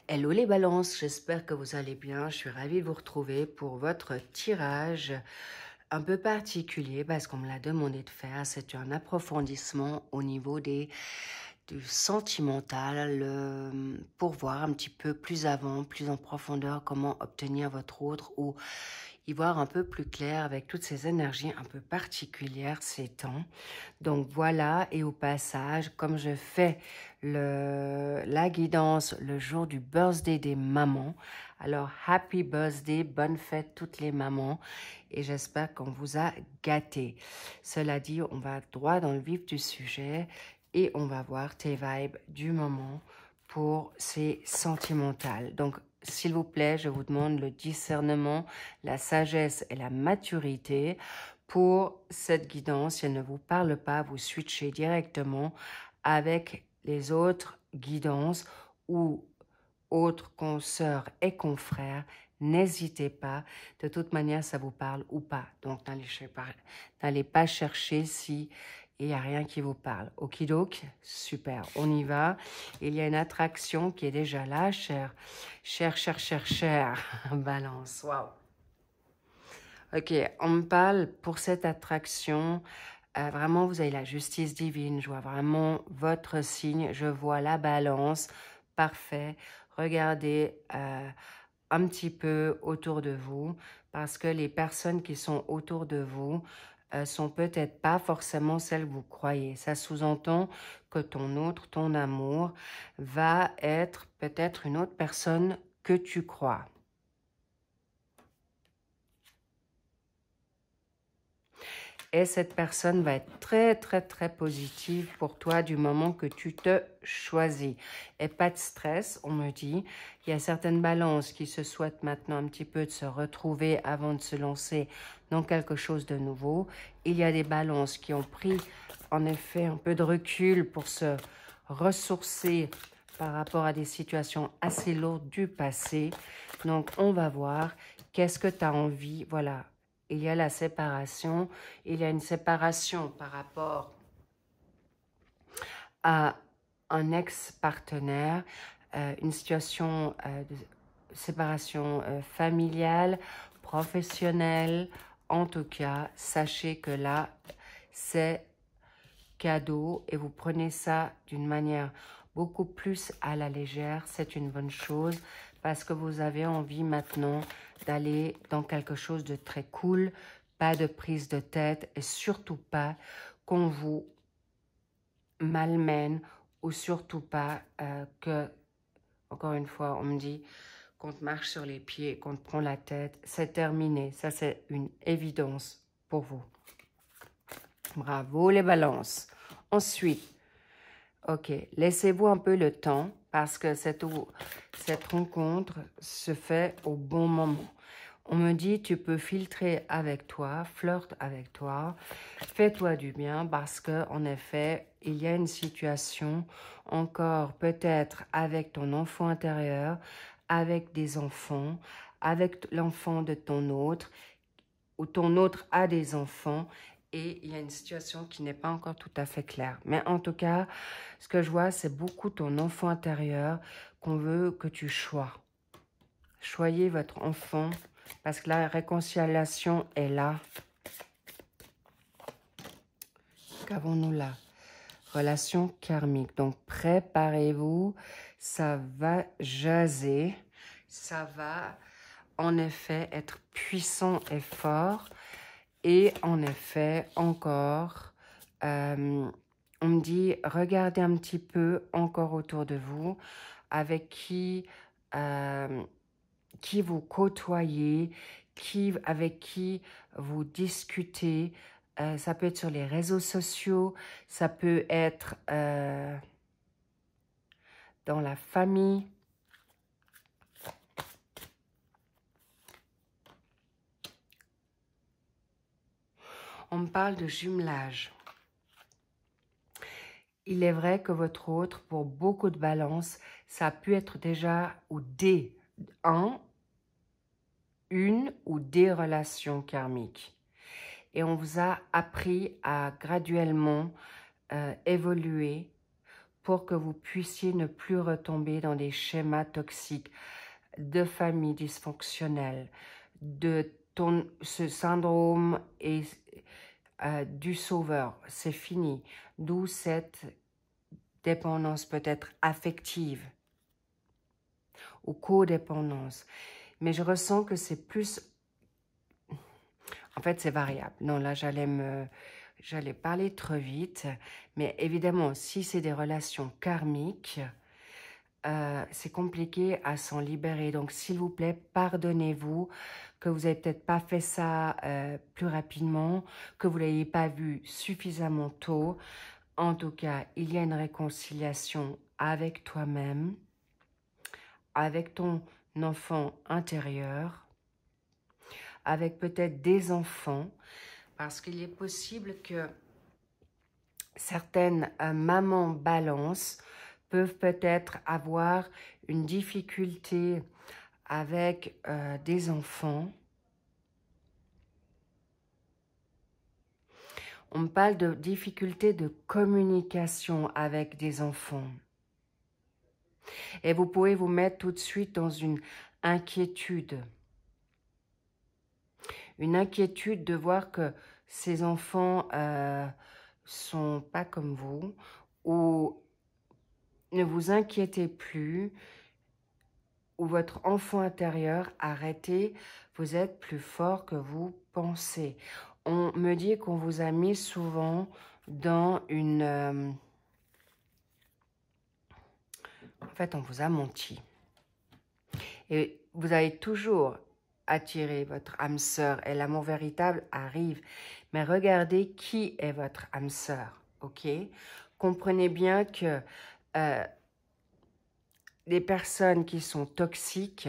Hello les balances, j'espère que vous allez bien. Je suis ravie de vous retrouver pour votre tirage un peu particulier parce qu'on me l'a demandé de faire. C'est un approfondissement au niveau du sentimental pour voir un petit peu plus avant, plus en profondeur comment obtenir votre autre ou y voir un peu plus clair avec toutes ces énergies un peu particulières ces temps. Donc voilà, et au passage, comme je fais la guidance le jour du birthday des mamans, alors happy birthday, bonne fête toutes les mamans, et j'espère qu'on vous a gâté. Cela dit, on va droit dans le vif du sujet et on va voir tes vibes du moment pour ces sentimentales. Donc, s'il vous plaît, je vous demande le discernement, la sagesse et la maturité. Pour cette guidance, si elle ne vous parle pas, vous switchez directement avec les autres guidances ou autres consoeurs et confrères. N'hésitez pas. De toute manière, ça vous parle ou pas. Donc, n'allez pas chercher si il n'y a rien qui vous parle. Okidoki, super, on y va. Il y a une attraction qui est déjà là, cher, balance, waouh. Ok, on me parle pour cette attraction, vraiment vous avez la justice divine, je vois vraiment votre signe, je vois la balance, parfait. Regardez un petit peu autour de vous parce que les personnes qui sont autour de vous sont peut-être pas forcément celles que vous croyez. Ça sous-entend que ton amour va être peut-être une autre personne que tu crois. Et cette personne va être très positive pour toi du moment que tu te choisis. Et pas de stress, on me dit. Il y a certaines balances qui se souhaitent maintenant un petit peu de se retrouver avant de se lancer dans quelque chose de nouveau. Il y a des balances qui ont pris en effet un peu de recul pour se ressourcer par rapport à des situations assez lourdes du passé. Donc, on va voir qu'est-ce que tu as envie, voilà. Il y a la séparation, il y a une séparation par rapport à un ex-partenaire, une situation de séparation familiale, professionnelle. En tout cas, sachez que là, c'est cadeau et vous prenez ça d'une manière beaucoup plus à la légère. C'est une bonne chose parce que vous avez envie maintenant d'aller dans quelque chose de très cool, pas de prise de tête et surtout pas qu'on vous malmène ou surtout pas que, encore une fois, on me dit qu'on te marche sur les pieds, qu'on te prend la tête. C'est terminé. Ça, c'est une évidence pour vous. Bravo les balances. Ensuite, ok, laissez-vous un peu le temps parce que cette rencontre se fait au bon moment. On me dit, tu peux filtrer avec toi, flirte avec toi, fais-toi du bien parce que en effet, il y a une situation encore peut-être avec ton enfant intérieur, avec des enfants, avec l'enfant de ton autre, ou ton autre a des enfants et il y a une situation qui n'est pas encore tout à fait claire. Mais en tout cas, ce que je vois, c'est beaucoup ton enfant intérieur qu'on veut que tu choies. Choyez votre enfant parce que la réconciliation est là. Qu'avons-nous là? Relation karmique. Donc, préparez-vous. Ça va jaser. Ça va, en effet, être puissant et fort. Et en effet, encore, on me dit, regardez un petit peu encore autour de vous avec qui vous côtoyez, avec qui vous discutez. Ça peut être sur les réseaux sociaux, ça peut être dans la famille. On me parle de jumelage. Il est vrai que votre autre, pour beaucoup de balances, ça a pu être déjà ou une ou des relations karmiques. Et on vous a appris à graduellement évoluer pour que vous puissiez ne plus retomber dans des schémas toxiques de famille dysfonctionnelle, de ce syndrome du sauveur. C'est fini. D'où cette dépendance peut-être affective ou codépendance. Mais je ressens que c'est plus... En fait, c'est variable. Non, là, j'allais parler trop vite. Mais évidemment, si c'est des relations karmiques, c'est compliqué à s'en libérer. Donc, s'il vous plaît, pardonnez-vous que vous n'avez peut-être pas fait ça plus rapidement, que vous ne l'ayez pas vu suffisamment tôt. En tout cas, il y a une réconciliation avec toi-même, avec ton enfant intérieur, avec peut-être des enfants, parce qu'il est possible que certaines mamans balance peuvent peut-être avoir une difficulté avec des enfants. On me parle de difficulté de communication avec des enfants. Et vous pouvez vous mettre tout de suite dans une inquiétude. Une inquiétude de voir que ces enfants sont pas comme vous, ou ne vous inquiétez plus, ou votre enfant intérieur, arrêtez, vous êtes plus fort que vous pensez. On me dit qu'on vous a mis souvent dans une... En fait, on vous a menti. Et vous avez toujours attiré votre âme sœur et l'amour véritable arrive. Mais regardez qui est votre âme sœur, ok? Comprenez bien que les personnes qui sont toxiques,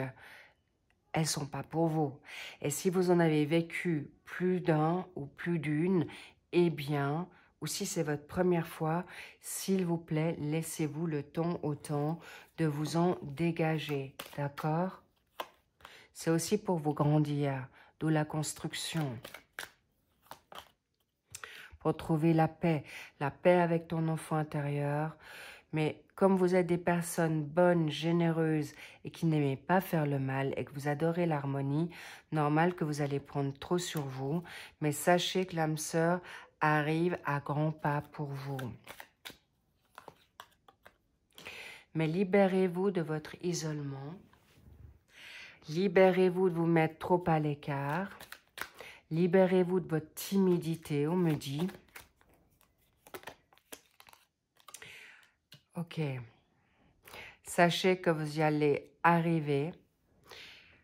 elles ne sont pas pour vous. Et si vous en avez vécu plus d'un ou plus d'une, eh bien, ou si c'est votre première fois, s'il vous plaît, laissez-vous le temps au temps de vous en dégager, d'accord? C'est aussi pour vous grandir, d'où la construction. Pour trouver la paix avec ton enfant intérieur. Mais comme vous êtes des personnes bonnes, généreuses et qui n'aimez pas faire le mal et que vous adorez l'harmonie, normal que vous allez prendre trop sur vous. Mais sachez que l'âme sœur arrive à grands pas pour vous. Mais libérez-vous de votre isolement. Libérez-vous de vous mettre trop à l'écart. Libérez-vous de votre timidité, on me dit. Ok. Sachez que vous y allez arriver.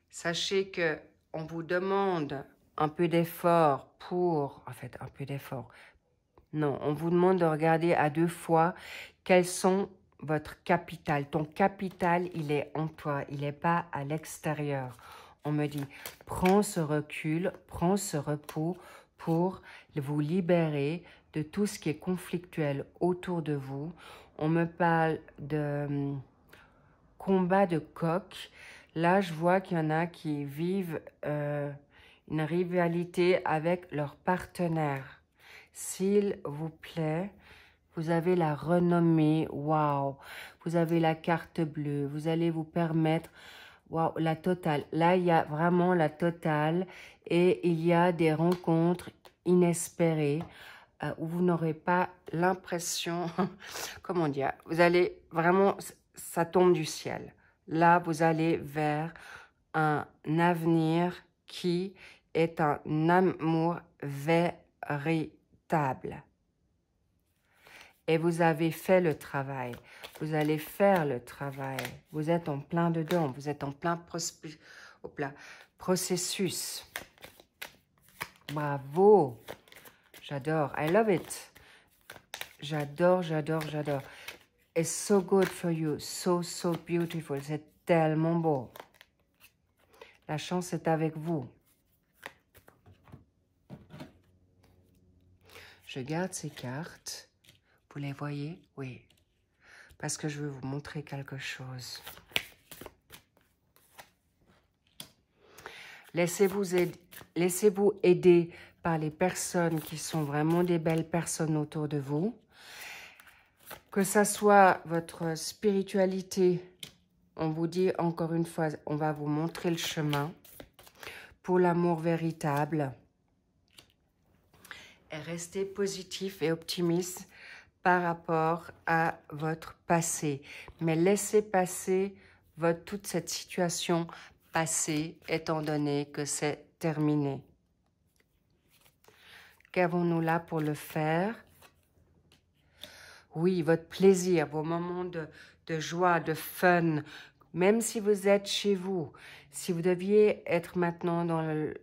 Sachez que on vous demande un peu d'effort pour... En fait, un peu d'effort. Non, on vous demande de regarder à 2 fois quels sont votre capital. Ton capital, il est en toi, il n'est pas à l'extérieur. On me dit, prends ce recul, prends ce repos pour vous libérer de tout ce qui est conflictuel autour de vous. On me parle de combat de coq. Là, je vois qu'il y en a qui vivent une rivalité avec leur partenaire. S'il vous plaît, vous avez la renommée, waouh, vous avez la carte bleue, vous allez vous permettre, waouh, la totale. Là, il y a vraiment la totale et il y a des rencontres inespérées où vous n'aurez pas l'impression, comment dire, vous allez vraiment, ça tombe du ciel. Là, vous allez vers un avenir qui est un amour véritable. Et vous avez fait le travail. Vous allez faire le travail. Vous êtes en plein dedans. Vous êtes en plein processus. Bravo. J'adore. I love it. J'adore, j'adore, j'adore. It's so good for you. So, so beautiful. C'est tellement beau. La chance est avec vous. Je garde ces cartes. Vous les voyez? Oui. Parce que je veux vous montrer quelque chose. Laissez-vous aider par les personnes qui sont vraiment des belles personnes autour de vous. Que ça soit votre spiritualité, on vous dit encore une fois, on va vous montrer le chemin pour l'amour véritable. Et restez positif et optimiste par rapport à votre passé. Mais laissez passer toute cette situation passée, étant donné que c'est terminé. Qu'avons-nous là pour le faire? Oui, votre plaisir, vos moments de joie, de fun, même si vous êtes chez vous, si vous deviez être maintenant dans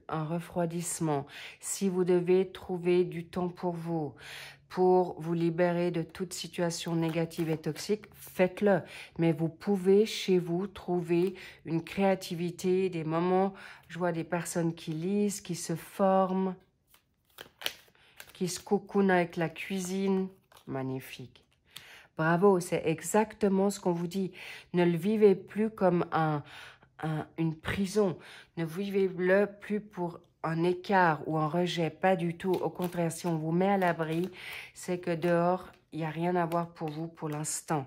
un refroidissement, si vous devez trouver du temps pour vous libérer de toute situation négative et toxique, faites-le. Mais vous pouvez chez vous trouver une créativité, des moments, je vois des personnes qui lisent, qui se forment, qui se cocoonent avec la cuisine. Magnifique. Bravo, c'est exactement ce qu'on vous dit. Ne le vivez plus comme une prison. Ne vivez-le plus pour un écart ou un rejet, pas du tout. Au contraire, si on vous met à l'abri, c'est que dehors, il n'y a rien à voir pour vous pour l'instant.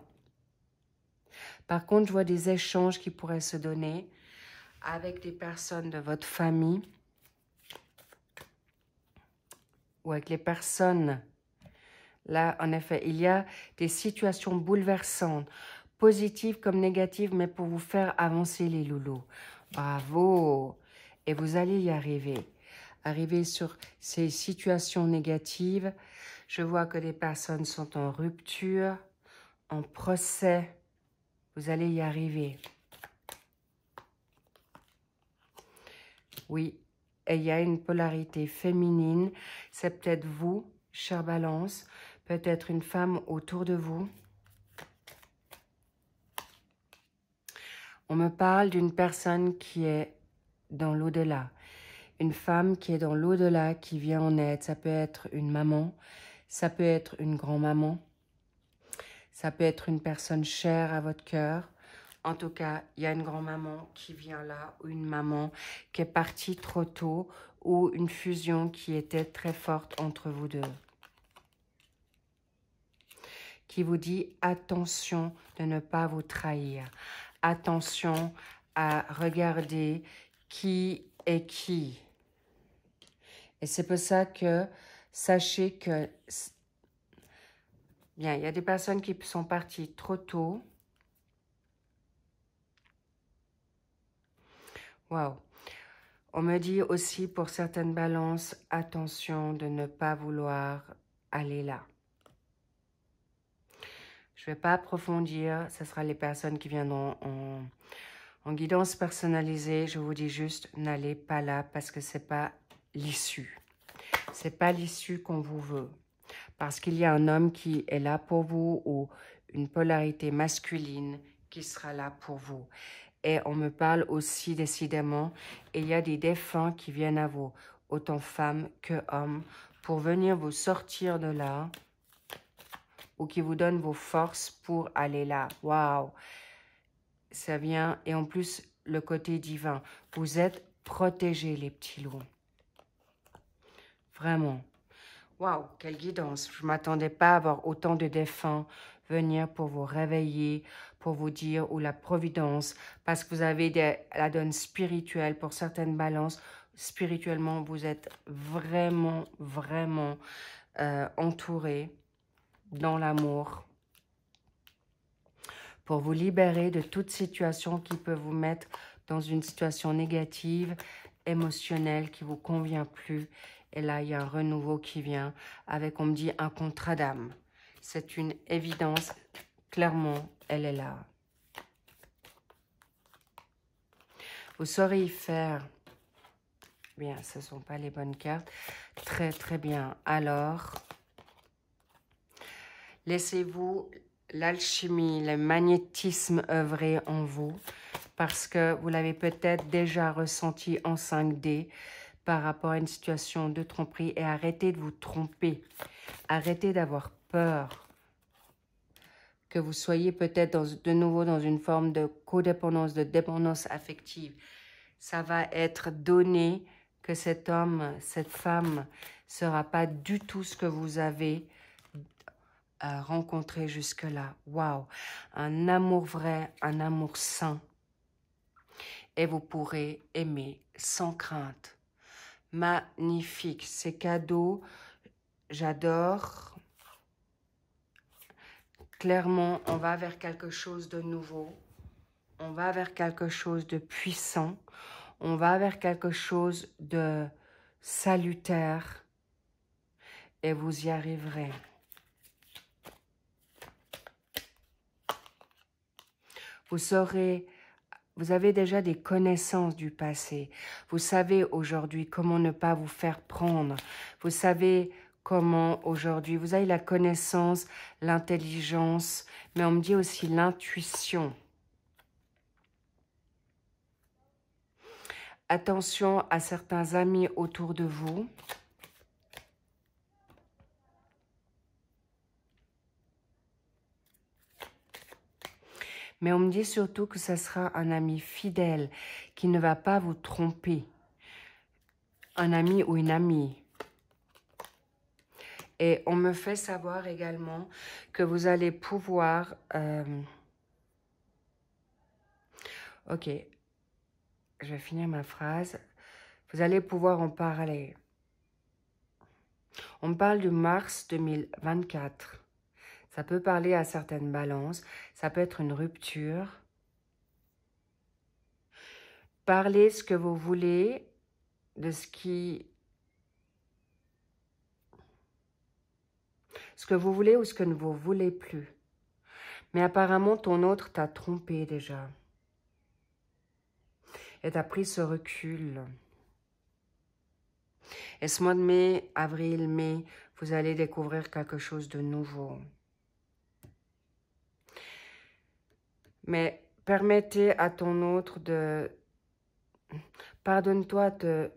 Par contre, je vois des échanges qui pourraient se donner avec des personnes de votre famille ou avec les personnes. Là, en effet, il y a des situations bouleversantes, positives comme négatives, mais pour vous faire avancer les loulous. Bravo! Et vous allez y arriver. Arriver sur ces situations négatives. Je vois que des personnes sont en rupture, en procès. Vous allez y arriver. Oui, et il y a une polarité féminine. C'est peut-être vous, chère Balance, peut-être une femme autour de vous. On me parle d'une personne qui est dans l'au-delà. Une femme qui est dans l'au-delà, qui vient en aide. Ça peut être une maman, ça peut être une grand-maman, ça peut être une personne chère à votre cœur. En tout cas, il y a une grand-maman qui vient là, ou une maman qui est partie trop tôt, ou une fusion qui était très forte entre vous deux. Qui vous dit attention de ne pas vous trahir. Attention à regarder qui est qui. Et c'est pour ça que sachez que bien, il y a des personnes qui sont parties trop tôt. Waouh. On me dit aussi pour certaines balances, attention de ne pas vouloir aller là. Je ne vais pas approfondir, ce sera les personnes qui viendront en guidance personnalisée. Je vous dis juste, n'allez pas là parce que ce n'est pas l'issue. Ce n'est pas l'issue qu'on vous veut. Parce qu'il y a un homme qui est là pour vous ou une polarité masculine qui sera là pour vous. Et on me parle aussi décidément, et il y a des défunts qui viennent à vous, autant femmes que hommes, pour venir vous sortir de là ou qui vous donnent vos forces pour aller là. Waouh! Ça vient, et en plus, le côté divin. Vous êtes protégés, les petits loups. Vraiment. Waouh, quelle guidance. Je ne m'attendais pas à avoir autant de défunts venir pour vous réveiller, pour vous dire, ou la providence, parce que vous avez la donne spirituelle pour certaines balances. Spirituellement, vous êtes vraiment, vraiment entourés dans l'amour pour vous libérer de toute situation qui peut vous mettre dans une situation négative, émotionnelle, qui ne vous convient plus. Et là, il y a un renouveau qui vient avec, on me dit, un contrat d'âme. C'est une évidence. Clairement, elle est là. Vous saurez y faire. Bien, ce ne sont pas les bonnes cartes. Très, très bien. Alors, laissez-vous l'alchimie, le magnétisme œuvrer en vous parce que vous l'avez peut-être déjà ressenti en 5D par rapport à une situation de tromperie et arrêtez de vous tromper. Arrêtez d'avoir peur que vous soyez peut-être de nouveau dans une forme de codépendance, de dépendance affective. Ça va être donné que cet homme, cette femme, ne sera pas du tout ce que vous avez rencontré jusque-là. Waouh! Un amour vrai, un amour sain. Et vous pourrez aimer sans crainte. Magnifique. Ces cadeaux, j'adore. Clairement, on va vers quelque chose de nouveau. On va vers quelque chose de puissant. On va vers quelque chose de salutaire. Et vous y arriverez. Vous saurez, vous avez déjà des connaissances du passé. Vous savez aujourd'hui comment ne pas vous faire prendre. Vous savez comment aujourd'hui, vous avez la connaissance, l'intelligence, mais on me dit aussi l'intuition. Attention à certains amis autour de vous. Mais on me dit surtout que ça sera un ami fidèle, qui ne va pas vous tromper. Un ami ou une amie. Et on me fait savoir également que vous allez pouvoir... Ok, je vais finir ma phrase. Vous allez pouvoir en parler. On parle de mars 2024. Ça peut parler à certaines balances. Ça peut être une rupture. Parlez ce que vous voulez, de ce que vous voulez ou ce que vous ne voulez plus. Mais apparemment, ton autre t'a trompé déjà. Et t'as pris ce recul. Et ce mois de mai, avril, mai, vous allez découvrir quelque chose de nouveau. Mais permettez à ton autre de... Pardonne-toi de...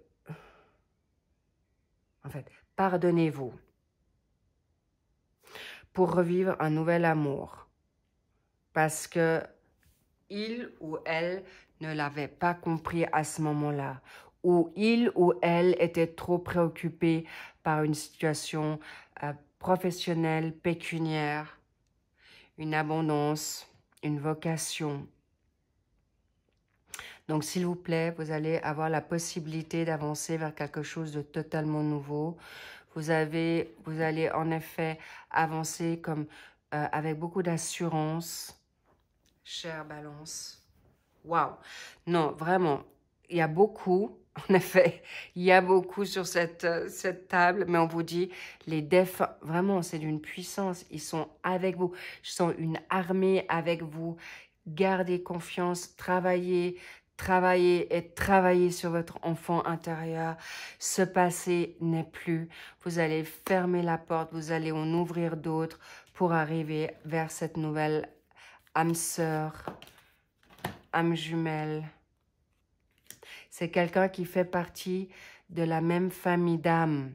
En fait, pardonnez-vous. Pour revivre un nouvel amour. Parce que il ou elle ne l'avait pas compris à ce moment-là. Ou il ou elle était trop préoccupé par une situation professionnelle, pécuniaire, une abondance, une vocation. Donc, s'il vous plaît, vous allez avoir la possibilité d'avancer vers quelque chose de totalement nouveau. Vous allez en effet avancer comme avec beaucoup d'assurance. Chère Balance. Waouh! Non, vraiment, il y a beaucoup, en effet, il y a beaucoup sur cette table, mais on vous dit, les défunts, vraiment, c'est d'une puissance, ils sont avec vous. Je sens une armée avec vous. Gardez confiance, travaillez et travaillez sur votre enfant intérieur. Ce passé n'est plus. Vous allez fermer la porte, vous allez en ouvrir d'autres pour arriver vers cette nouvelle âme sœur, âme jumelle. C'est quelqu'un qui fait partie de la même famille d'âmes.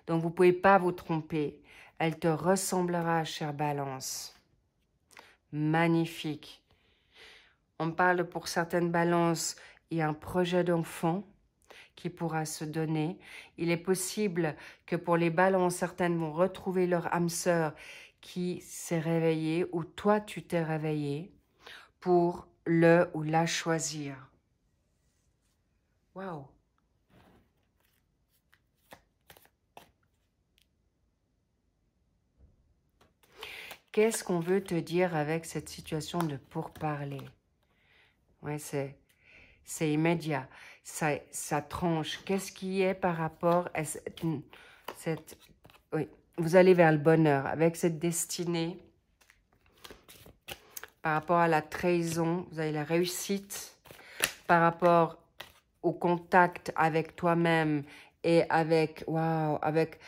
Donc, vous ne pouvez pas vous tromper. Elle te ressemblera, chère Balance. Magnifique. On parle pour certaines balances, il y a un projet d'enfant qui pourra se donner. Il est possible que pour les balances, certaines vont retrouver leur âme sœur qui s'est réveillée ou toi, tu t'es réveillé pour le ou la choisir. Waouh! Qu'est-ce qu'on veut te dire avec cette situation de pourparler? Ouais, c'est immédiat. Ça tranche. Qu'est-ce qui est par rapport à cette... Oui, vous allez vers le bonheur avec cette destinée. Par rapport à la trahison, vous avez la réussite. Par rapport au contact avec toi-même et avec... Waouh, avec...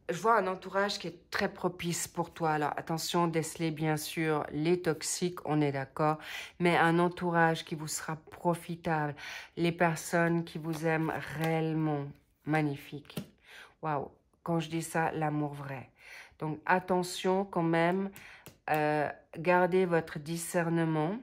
Je vois un entourage qui est très propice pour toi. Alors, attention, déceler bien sûr les toxiques, on est d'accord, mais un entourage qui vous sera profitable. Les personnes qui vous aiment réellement. Magnifique. Waouh, quand je dis ça, l'amour vrai. Donc, attention quand même, gardez votre discernement,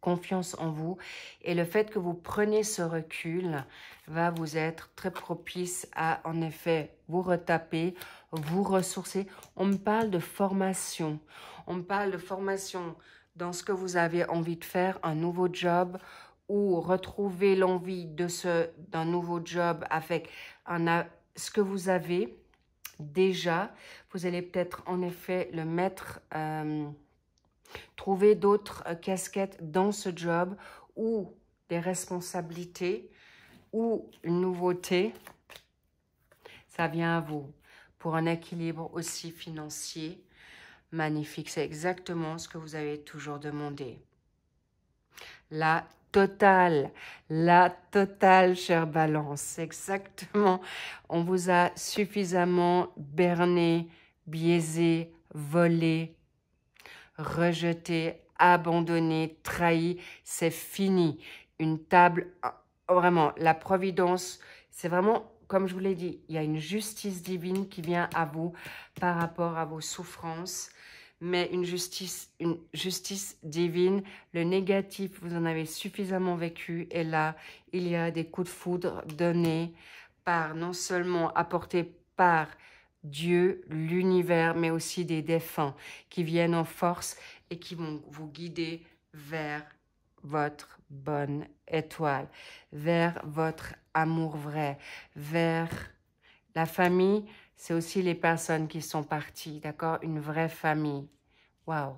confiance en vous. Et le fait que vous preniez ce recul va vous être très propice à, en effet, vous retaper, vous ressourcer. On me parle de formation. On me parle de formation dans ce que vous avez envie de faire, un nouveau job, ou retrouver l'envie d'un nouveau job avec ce que vous avez déjà. Vous allez peut-être en effet le mettre, trouver d'autres casquettes dans ce job, ou des responsabilités, ou une nouveauté. Ça vient à vous pour un équilibre aussi financier. Magnifique, c'est exactement ce que vous avez toujours demandé. La totale, chère Balance, exactement. On vous a suffisamment berné, biaisé, volé, rejeté, abandonné, trahi. C'est fini. Une table, vraiment, la providence, c'est vraiment, comme je vous l'ai dit, il y a une justice divine qui vient à vous par rapport à vos souffrances. Mais une justice divine, le négatif, vous en avez suffisamment vécu. Et là, il y a des coups de foudre donnés par, non seulement apportés par Dieu, l'univers, mais aussi des défunts qui viennent en force et qui vont vous guider vers votre bonne étoile, vers votre amour vrai, vers la famille. C'est aussi les personnes qui sont parties, d'accord? Une vraie famille. Waouh!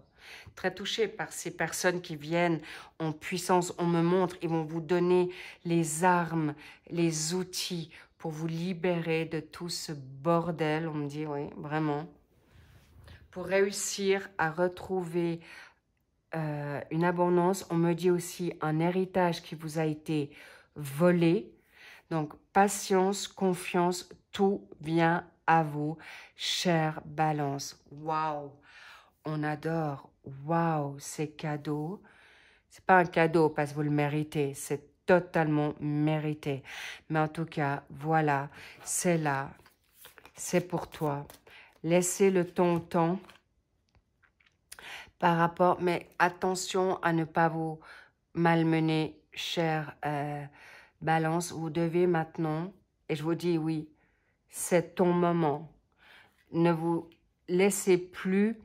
Très touchée par ces personnes qui viennent en puissance. On me montre, ils vont vous donner les armes, les outils pour vous libérer de tout ce bordel. On me dit, oui, vraiment. Pour réussir à retrouver une abondance, on me dit aussi un héritage qui vous a été volé. Donc, patience, confiance, tout vient à vous, chère Balance. Waouh! On adore. Waouh! C'est cadeau. C'est pas un cadeau parce que vous le méritez. C'est totalement mérité. Mais en tout cas, voilà. C'est là. C'est pour toi. Laissez le temps au temps. Par rapport, mais attention à ne pas vous malmener, chère Balance. Vous devez maintenant, et je vous dis oui, c'est ton moment. Ne vous laissez plus,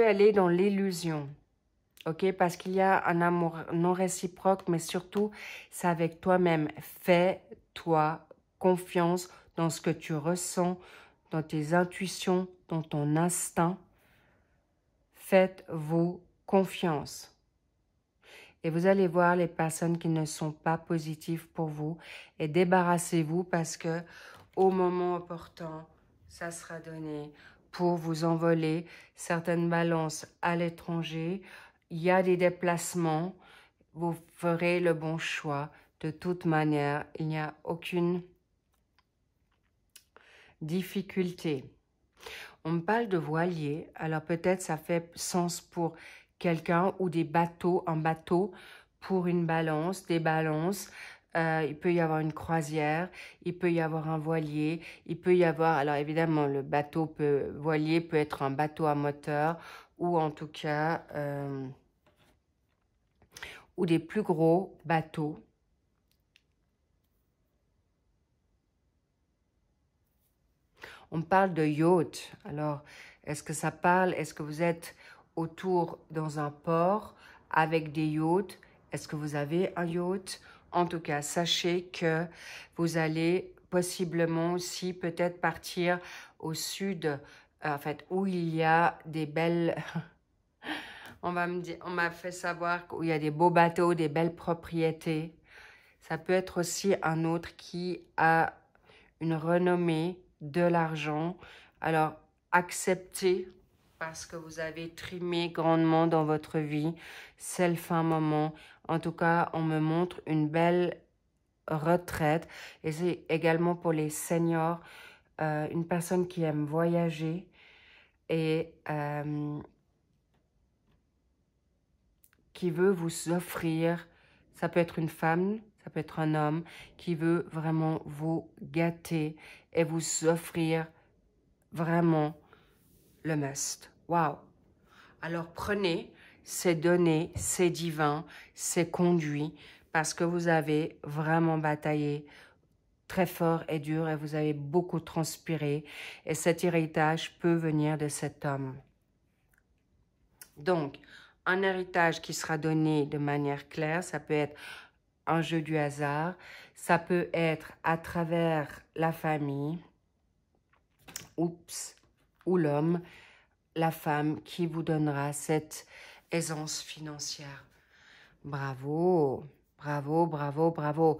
aller dans l'illusion, ok? Parce qu'il y a un amour non réciproque, mais surtout, c'est avec toi-même. Fais-toi confiance dans ce que tu ressens, dans tes intuitions, dans ton instinct. Faites-vous confiance. Et vous allez voir les personnes qui ne sont pas positives pour vous et débarrassez-vous parce que au moment opportun, ça sera donné pour vous envoler. Certaines balances à l'étranger, il y a des déplacements, vous ferez le bon choix. De toute manière, il n'y a aucune difficulté. On me parle de voilier, alors peut-être ça fait sens pour quelqu'un ou des bateaux, un bateau pour une balance, des balances. Il peut y avoir une croisière, il peut y avoir un voilier, il peut y avoir, alors évidemment le voilier peut être un bateau à moteur ou en tout cas, ou des plus gros bateaux. On parle de yacht. Alors, est-ce que ça parle? Est-ce que vous êtes autour dans un port avec des yachts? Est-ce que vous avez un yacht? En tout cas, sachez que vous allez possiblement aussi peut-être partir au sud, en fait, où il y a des belles... on m'a fait savoir qu'il y a des beaux bateaux, des belles propriétés. Ça peut être aussi un autre qui a une renommée, de l'argent. Alors, acceptez parce que vous avez trimé grandement dans votre vie. C'est le fin moment. En tout cas, on me montre une belle retraite. Et c'est également pour les seniors, une personne qui aime voyager et qui veut vous offrir, ça peut être une femme, ça peut être un homme, qui veut vraiment vous gâter et vous offrir vraiment le must. Waouh! Alors prenez, c'est donné, c'est divin, c'est conduit, parce que vous avez vraiment bataillé très fort et dur et vous avez beaucoup transpiré. Et cet héritage peut venir de cet homme. Donc, un héritage qui sera donné de manière claire, ça peut être un jeu du hasard, ça peut être à travers la famille, oups, ou l'homme, la femme qui vous donnera cette aisance financière. Bravo, bravo, bravo, bravo.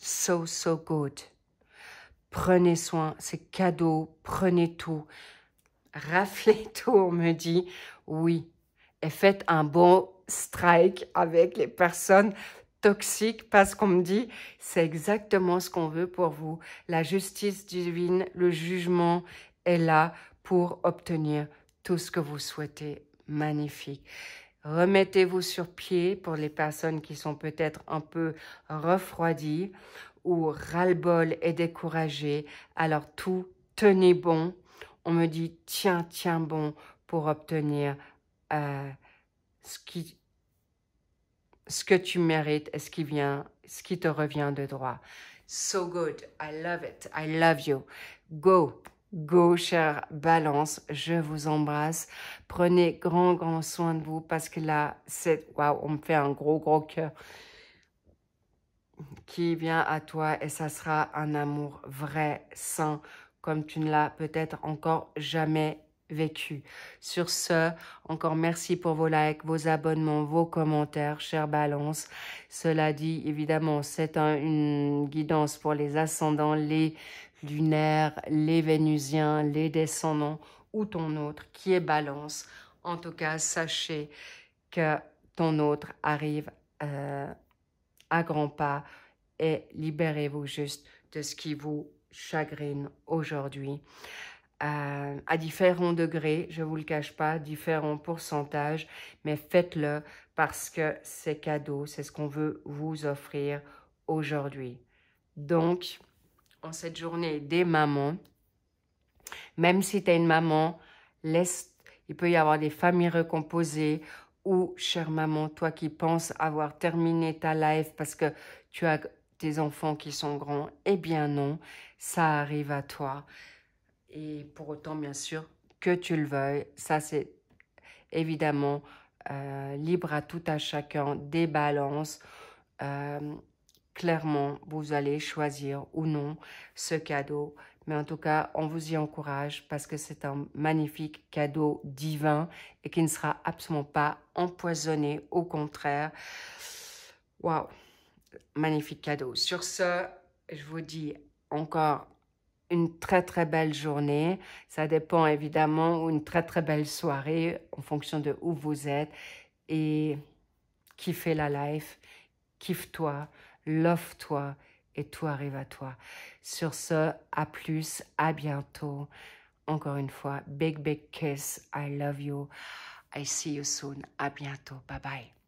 So, so good. Prenez soin, c'est cadeau, prenez tout. Raflez tout, on me dit, oui. Et faites un bon strike avec les personnes toxiques parce qu'on me dit, c'est exactement ce qu'on veut pour vous. La justice divine, le jugement est là pour obtenir tout ce que vous souhaitez. Magnifique. Remettez-vous sur pied pour les personnes qui sont peut-être un peu refroidies ou ras-le-bol et découragées. Alors tout, tenez bon. On me dit, tiens bon pour obtenir ce que tu mérites et ce qui te revient de droit. So good, I love it, I love you. Go, go, chère Balance, je vous embrasse. Prenez grand soin de vous parce que là, waouh, on me fait un gros cœur qui vient à toi et ça sera un amour vrai, sain, comme tu ne l'as peut-être encore jamais vécu. Sur ce, encore merci pour vos likes, vos abonnements, vos commentaires, chère Balance. Cela dit, évidemment, c'est une guidance pour les ascendants, les lunaires, les vénusiens, les descendants ou ton autre qui est Balance. En tout cas, sachez que ton autre arrive à grands pas et libérez-vous juste de ce qui vous chagrine aujourd'hui. À différents degrés, je ne vous le cache pas, différents pourcentages, mais faites-le parce que c'est cadeau, c'est ce qu'on veut vous offrir aujourd'hui. Donc, en cette journée des mamans, même si tu es une maman, il peut y avoir des familles recomposées ou, chère maman, toi qui penses avoir terminé ta life parce que tu as tes enfants qui sont grands, eh bien non, ça arrive à toi. Et pour autant, bien sûr, que tu le veuilles, ça c'est évidemment libre à tout à chacun, des balances. Clairement, vous allez choisir ou non ce cadeau. Mais en tout cas, on vous y encourage parce que c'est un magnifique cadeau divin et qui ne sera absolument pas empoisonné. Au contraire, waouh, magnifique cadeau. Sur ce, je vous dis encore une très belle journée. Ça dépend évidemment, ou une très belle soirée en fonction de où vous êtes. Et kiffez la life, kiffe-toi, love-toi et tout arrive à toi. Sur ce, à plus, à bientôt. Encore une fois, big kiss. I love you. I see you soon. À bientôt. Bye bye.